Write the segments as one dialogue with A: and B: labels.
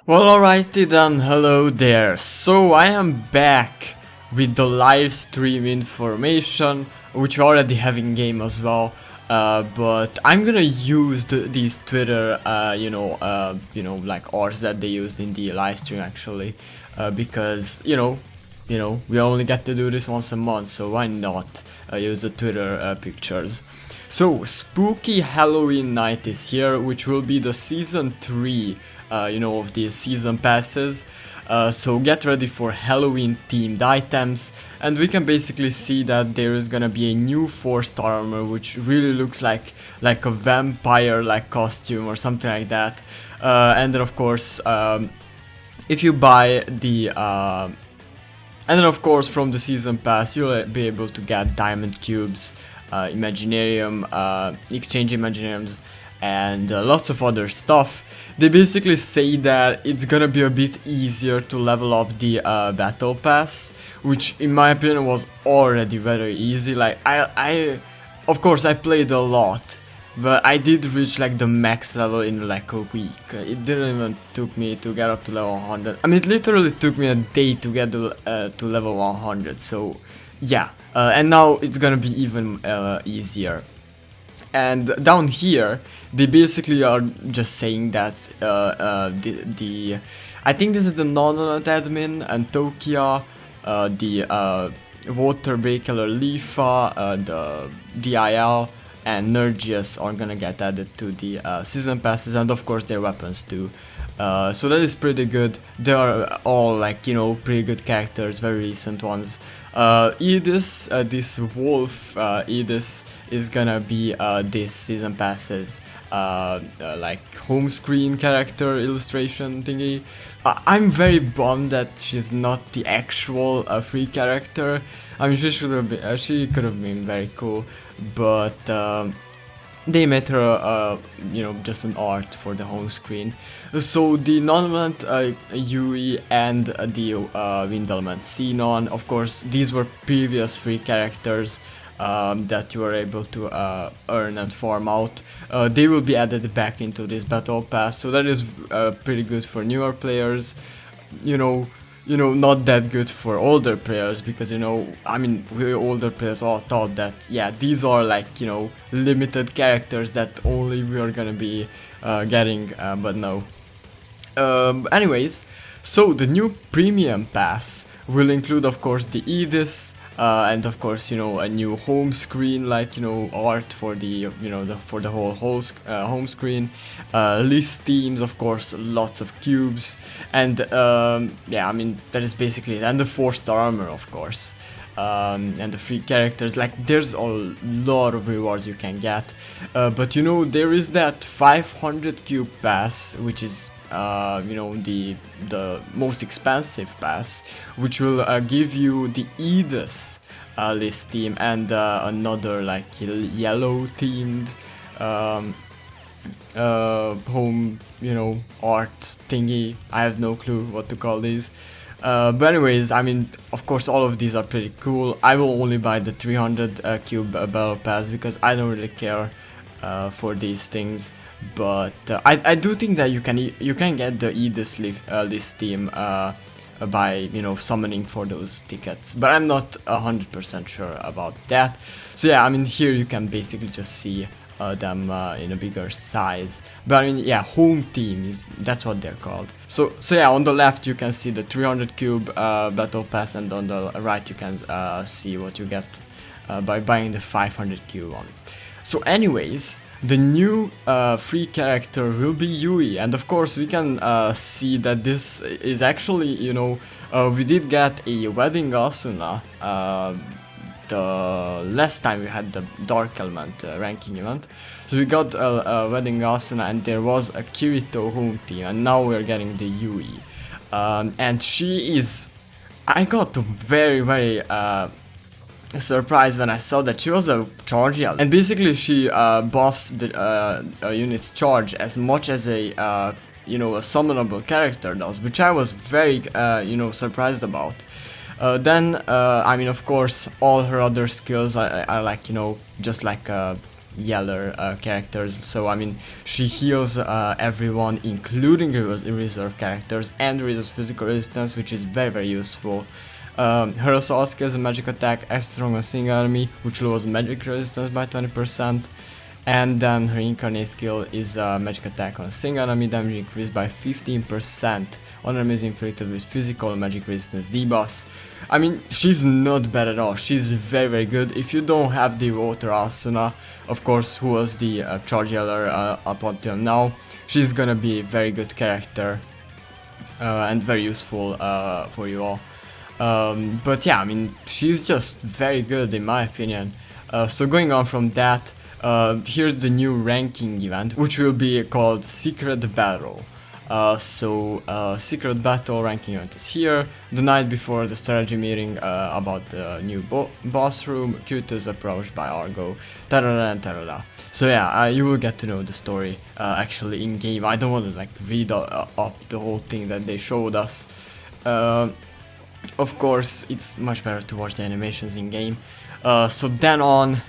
A: Well, alrighty then, hello there. So I am back with the live stream information, which we already have in game as well. But I'm gonna use these Twitter, like ours that they used in the live stream actually, because we only get to do this once a month, so why not use the Twitter pictures. So spooky Halloween night is here, which will be the season 3. Of these season passes. So get ready for Halloween themed items, and we can basically see that there is gonna be a new 4-star armor which really looks like a vampire like costume or something like that. And then of course if you buy the and then of course from the season pass you'll be able to get diamond cubes, Imaginarium, exchange Imaginariums, and lots of other stuff. They basically say that it's gonna be a bit easier to level up the battle pass, which in my opinion was already very easy. Like of course I played a lot, but I did reach like the max level in like a week. It didn't even took me to get up to level 100. I mean, it literally took me a day to get to level 100. So yeah, and now it's gonna be even easier. And down here, they basically are just saying that I think this is the non-alert admin and Tokia, the water breaker Lifa, the DIL, and Nergius are gonna get added to the season passes, and of course their weapons too. So that is pretty good. They are all like pretty good characters, very recent ones. Edis, this wolf Edis is gonna be this season passes like home screen character illustration thingy. I'm very bummed that she's not the actual free character. I mean, she should have been, she could have been very cool, but they made her, just an art for the home screen. So the non-element Yui and the wind element Xenon, of course, these were previous free characters that you were able to earn and farm out. They will be added back into this battle pass, so that is pretty good for newer players. Not that good for older players, because I mean, we older players all thought that yeah, these are like limited characters that only we are gonna be getting, but no. Anyways, so the new premium pass will include of course the Edis, and of course a new home screen, like art for the for the whole home screen, list themes, of course, lots of cubes, and yeah, I mean that is basically it. And the 4-star armor, of course, and the free characters. Like, there's a lot of rewards you can get, but there is that 500 cube pass, which is the most expensive pass, which will give you the Edis list theme and another like yellow themed home art thingy. I have no clue what to call these. But anyways, I mean, of course all of these are pretty cool. I will only buy the 300 cube battle pass because I don't really care for these things. But I do think that you can get the Edis list theme by summoning for those tickets, but I'm not 100% sure about that. So yeah, I mean, here you can basically just see them in a bigger size. But I mean, yeah, home theme that's what they're called. So yeah, on the left you can see the 300 cube battle pass, and on the right you can see what you get by buying the 500 cube one. So anyways, the new free character will be Yui, and of course we can see that this is actually, we did get a wedding Asuna the last time we had the dark element ranking event. So we got a wedding Asuna, and there was a Kirito home team, and now we're getting the Yui, and she is, I got very surprised when I saw that she was a charge yell, and basically she buffs the unit's charge as much as a a summonable character does, which I was very surprised about. Then I mean, of course, all her other skills are like just like yellow characters. So I mean, she heals everyone, including reserve characters, and raises physical resistance, which is very useful. Her assault skill is a magic attack, extra strong on single enemy, which lowers magic resistance by 20%. And then her incarnate skill is a magic attack on single enemy, damage increased by 15% on enemies inflicted with physical and magic resistance debuffs. I mean, she's not bad at all, she's very good. If you don't have the water Asuna, of course, who was the charge healer up until now, she's gonna be a very good character and very useful for you all. But yeah, I mean, she's just very good in my opinion. So going on from that, here's the new ranking event, which will be called Secret Battle. Secret Battle ranking event is here. The night before the strategy meeting about the new boss room, KIRITO is approached by Argo, tarara and tarara. So yeah, you will get to know the story actually in game. I don't want to like read up the whole thing that they showed us. Of course, it's much better to watch the animations in game. So then on,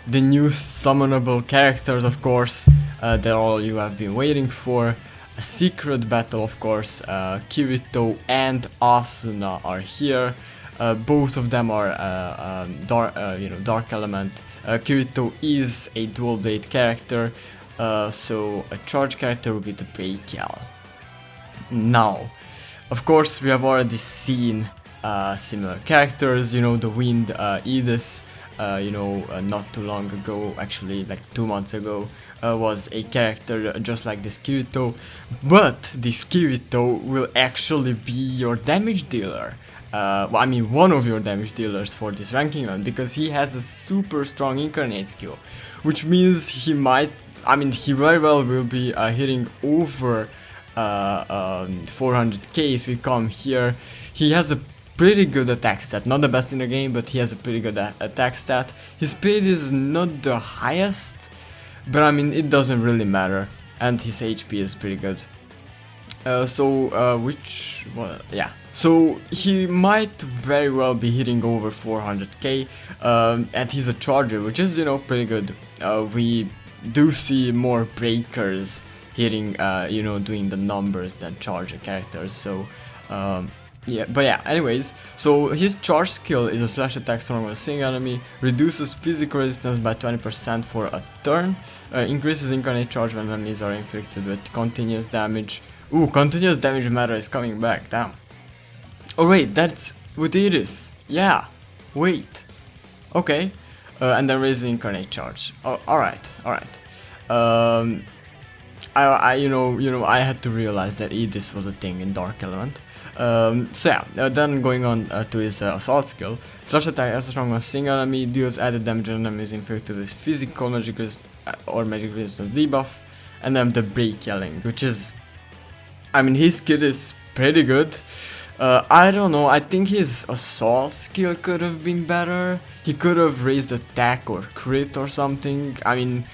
A: the new summonable characters, of course, that all you have been waiting for. A secret battle, of course. KIRITO and Asuna are here. Both of them are dark element. KIRITO is a dual blade character, so a charge character will be the break yell. Now, of course, we have already seen similar characters. You know, the Wind Edis. Not too long ago, actually like 2 months ago, was a character just like this KIRITO, but this KIRITO will actually be your damage dealer. Well, I mean, one of your damage dealers for this ranking run, because he has a super strong incarnate skill, which means he very well will be hitting over 400k if we come here. He has a pretty good attack stat, not the best in the game, but he has a pretty good attack stat. His speed is not the highest, but I mean, it doesn't really matter, and his HP is pretty good. So he might very well be hitting over 400k, and he's a charger, which is, you know, pretty good. We do see more breakers hitting, doing the numbers than charger characters, so anyways, so his charge skill is a slash attack strong on a single enemy, reduces physical resistance by 20% for a turn, increases incarnate charge when enemies are inflicted with continuous damage. Ooh, continuous damage matter is coming back, damn. Oh wait, that's what it is. Yeah, wait. Okay, and then raises incarnate charge. Oh, alright. I had to realize that Edis was a thing in Dark Element. Then going on to his assault skill, slash attack as strong as single enemy, deals added damage on enemies inflicted with physical magic or magic resistance debuff, and then the break yelling, which is, I mean, his skill is pretty good. I don't know, I think his assault skill could have been better. He could have raised attack or crit or something. I mean,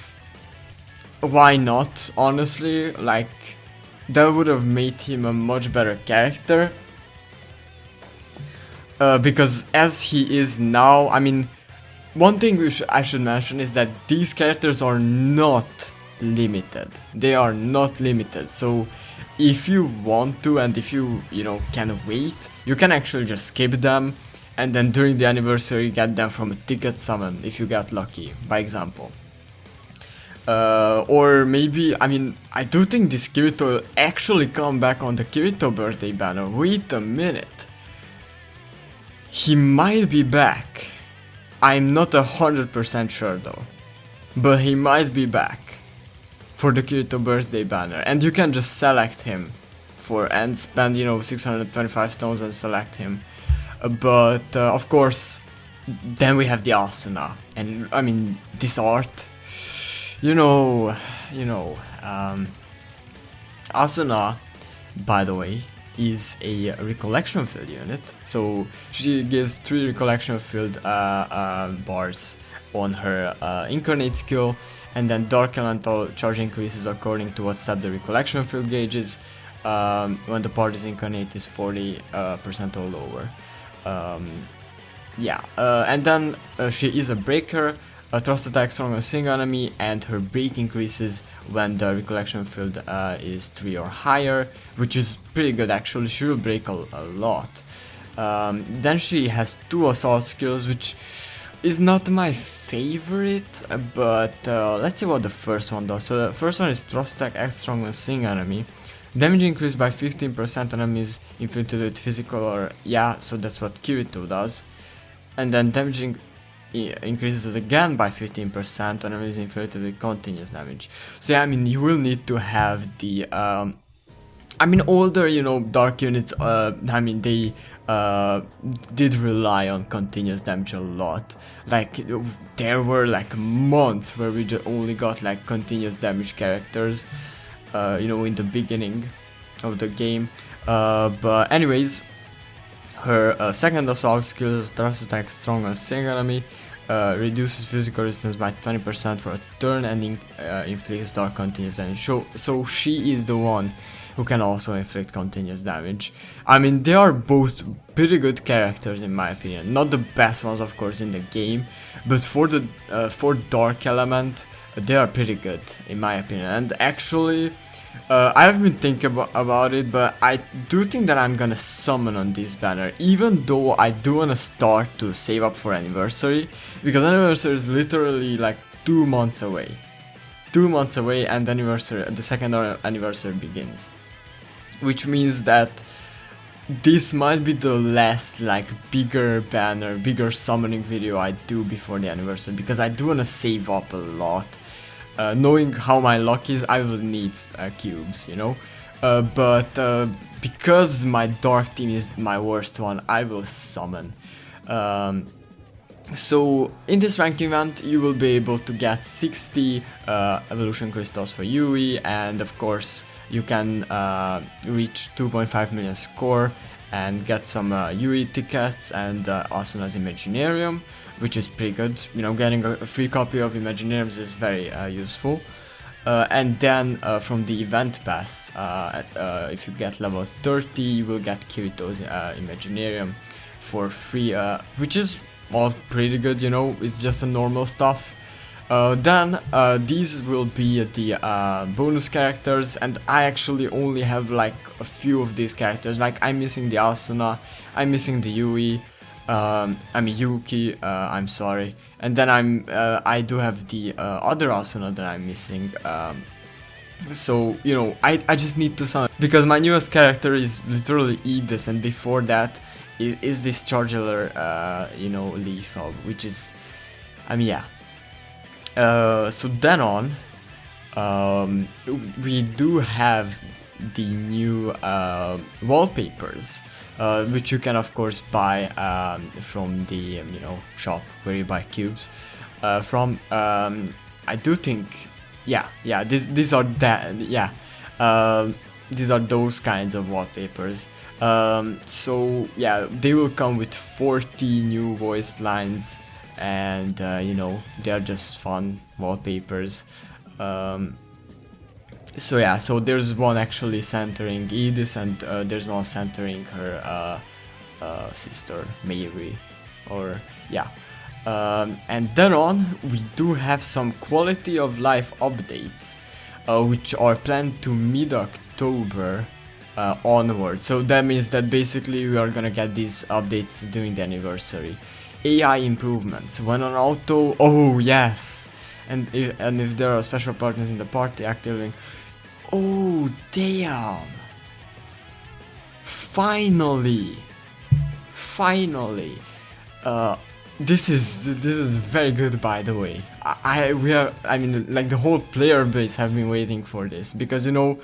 A: why not, honestly? Like, that would have made him a much better character. Because as he is now, I mean, one thing I should mention is that these characters are not limited. They are not limited, so if you want to, and if you can wait, you can actually just skip them, and then during the anniversary get them from a ticket summon if you get lucky, by example. Or maybe, I mean, I do think this KIRITO will actually come back on the KIRITO birthday banner. Wait a minute. He might be back. I'm not 100% sure though. But he might be back for the KIRITO birthday banner. And you can just select him and spend, 625 stones and select him. But of course, then we have the Asuna. And I mean, this art. Asuna, by the way, is a recollection field unit, so she gives 3 recollection field bars on her incarnate skill, and then Dark Elemental charge increases according to what step the recollection field gauge is, when the party's incarnate is 40% or lower. And then she is a breaker. thrust attack strong on single enemy, and her break increases when the recollection field is 3 or higher, which is pretty good actually. She will break a lot. Then she has 2 assault skills, which is not my favorite, but let's see what the first one does. So the first one is thrust attack X strong on single enemy. Damage increased by 15% on enemies inflicted with physical or so that's what KIRITO does. And then damage increases again by 15% on enemies inflicted with continuous damage. So yeah, I mean, you will need to have the older, you know, dark units, I mean, they did rely on continuous damage a lot. Like, there were like months where we only got like continuous damage characters, you know, in the beginning of the game. But anyways, her second assault skill is thrust attack strong on single enemy, reduces physical resistance by 20% for a turn and inflicts dark continuous damage. So she is the one who can also inflict continuous damage. I mean, they are both pretty good characters in my opinion. Not the best ones, of course, in the game, but for the dark element, they are pretty good in my opinion. And actually, I've been thinking about it, but I do think that I'm gonna summon on this banner, even though I do wanna start to save up for anniversary, because anniversary is literally like 2 months away. 2 months away, and the second anniversary begins. Which means that this might be the last like bigger banner, bigger summoning video I do before the anniversary, because I do wanna save up a lot. Knowing how my luck is, I will need cubes, you know. But because my dark team is my worst one, I will summon. So in this rank event, you will be able to get 60 evolution crystals for Yui, and of course you can reach 2.5 million score and get some Yui tickets and ASUNA's Imaginarium, which is pretty good. You know, getting a free copy of Imaginariums is very useful. And then from the event pass, if you get level 30, you will get Kirito's Imaginarium for free, which is all pretty good, you know. It's just a normal stuff. Then these will be the bonus characters, and I actually only have like a few of these characters. Like, I'm missing the Asuna, I'm missing the Yui, I mean Yuki, I'm sorry, and then I do have the other Asuna that I'm missing. So, you know, I just need to summon, because my newest character is literally Edis, and before that is this Chargeler, you know, lethal, which is, I mean, yeah. So then on, we do have the new wallpapers, which you can of course buy from the you know, shop where you buy cubes from. I do think, yeah, these are that, yeah, these are those kinds of wallpapers. So yeah, they will come with 40 new voice lines, and you know, they are just fun wallpapers. So yeah, so there's one actually centering Edis, and there's one centering her sister Mary, or yeah. And then on, we do have some quality of life updates, which are planned to mid-October onward. So that means that basically we are gonna get these updates during the anniversary. AI improvements when on auto. Oh yes, and if there are special partners in the party, activating. Oh damn! Finally, this is very good, by the way. I mean, like, the whole player base have been waiting for this, because you know,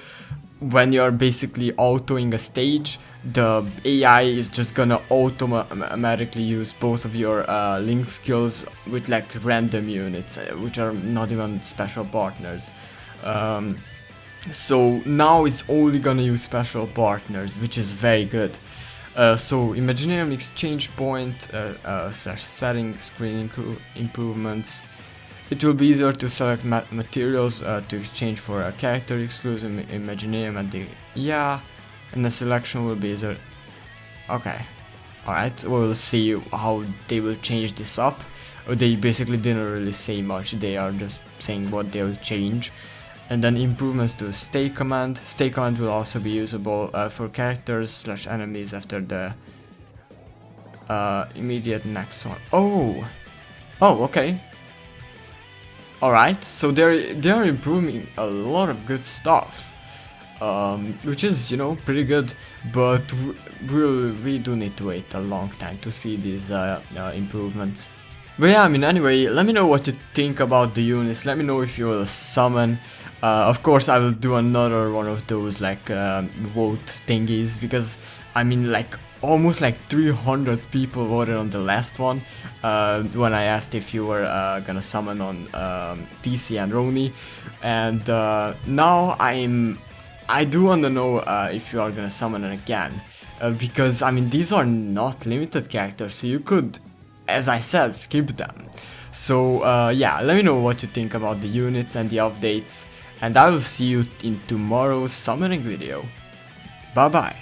A: when you're basically autoing a stage, the AI is just gonna automatically use both of your link skills with like random units, which are not even special partners. So now it's only gonna use special partners, which is very good. So Imaginarium exchange point / setting screen improvements. It will be easier to select materials to exchange for a character exclusive Imaginarium at the and the selection will be easier. Okay, alright, we'll see how they will change this up. They basically didn't really say much, they are just saying what they'll change. And then improvements to stay command. Stay command will also be usable for characters / enemies after the immediate next one. Oh, okay. Alright, so they're improving a lot of good stuff, which is, you know, pretty good, but we do need to wait a long time to see these improvements. But yeah, I mean, anyway, let me know what you think about the units, let me know if you will summon. Of course, I will do another one of those, like, vote thingies, because, I mean, like, almost like 300 people voted on the last one, when I asked if you were gonna summon on TC and Roni, and now I do wanna know if you are gonna summon it again, because, I mean, these are not limited characters, so you could, as I said, skip them. So yeah, let me know what you think about the units and the updates, and I will see you in tomorrow's summoning video. Bye bye.